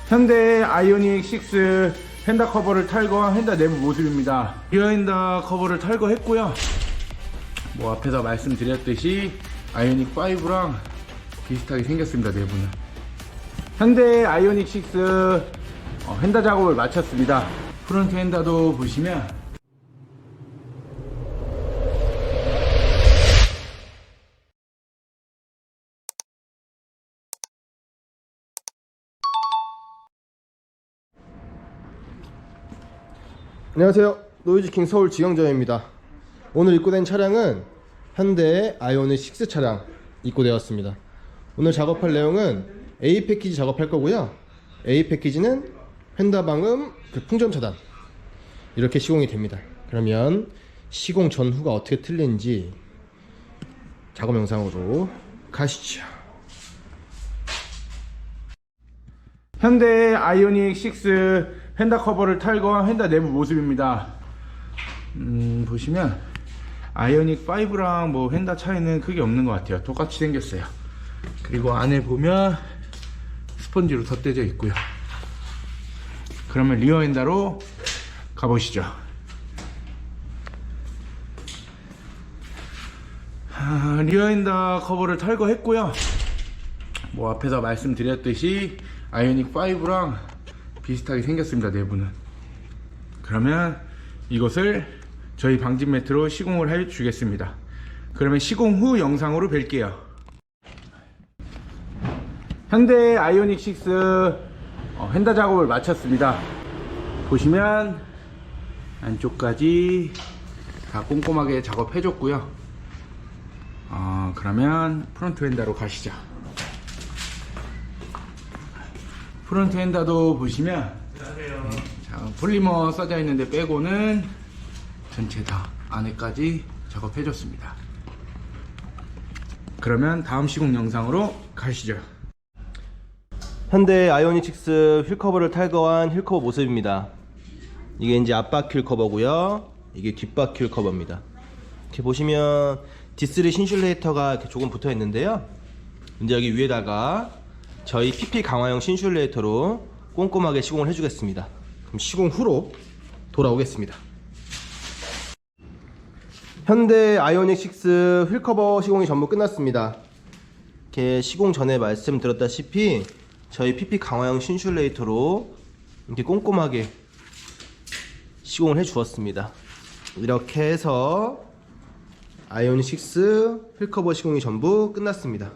현대 아이오닉 6 휀다 커버를 탈거한 휀다 내부 모습입니다. 리어 휀다 커버를 탈거했고요. 뭐 앞에서 말씀드렸듯이 아이오닉 5랑 비슷하게 생겼습니다. 내부는 현대 아이오닉 6 휀다 작업을 마쳤습니다. 프론트 휀다도 보시면 안녕하세요, 노이즈킹 서울 지경점입니다. 오늘 입고된 차량은 현대 아이오닉 6 차량 입고되었습니다. 오늘 작업할 내용은 A 패키지 작업할 거고요. A 패키지는 휀다 방음 풍점 차단 이렇게 시공이 됩니다. 그러면 시공 전후가 어떻게 틀린지 작업 영상으로 가시죠. 현대 아이오닉 6 휀다 커버를 탈거한 휀다 내부 모습입니다. 보시면 아이오닉 5랑 뭐 휀다 차이는 크게 없는 것 같아요. 똑같이 생겼어요. 그리고 안에 보면 스펀지로 덧대져 있고요. 그러면 리어 휀다로 가보시죠. 리어 휀다 커버를 탈거했고요. 뭐 앞에서 말씀드렸듯이 아이오닉 5랑 비슷하게 생겼습니다. 내부는. 그러면 이것을 저희 방진 매트로 시공을 해 주겠습니다. 그러면 시공 후 영상으로 뵐게요. 현대 아이오닉 6 휀다 작업을 마쳤습니다. 보시면 안쪽까지 다 꼼꼼하게 작업해 줬고요. 그러면 프론트 휀다로 가시죠. 프론트 휀다도 보시면 자, 폴리머 써져 있는데 빼고는 전체 다 안에까지 작업해 줬습니다. 그러면 다음 시공 영상으로 가시죠. 현대 아이오닉 6 휠커버를 탈거한 휠커버 모습입니다. 이게 이제 앞바퀴 휠커버고요. 이게 뒷바퀴 휠커버입니다. 이렇게 보시면 D3 신슐레이터가 이렇게 조금 붙어 있는데요. 이제 여기 위에다가 저희 PP 강화형 신슐레이터로 꼼꼼하게 시공을 해주겠습니다. 그럼 시공 후로 돌아오겠습니다. 현대 아이오닉 6 휠커버 시공이 전부 끝났습니다. 이렇게 시공 전에 말씀드렸다시피 저희 PP 강화형 신슐레이터로 이렇게 꼼꼼하게 시공을 해 주었습니다. 이렇게 해서 아이오닉 6 휠커버 시공이 전부 끝났습니다.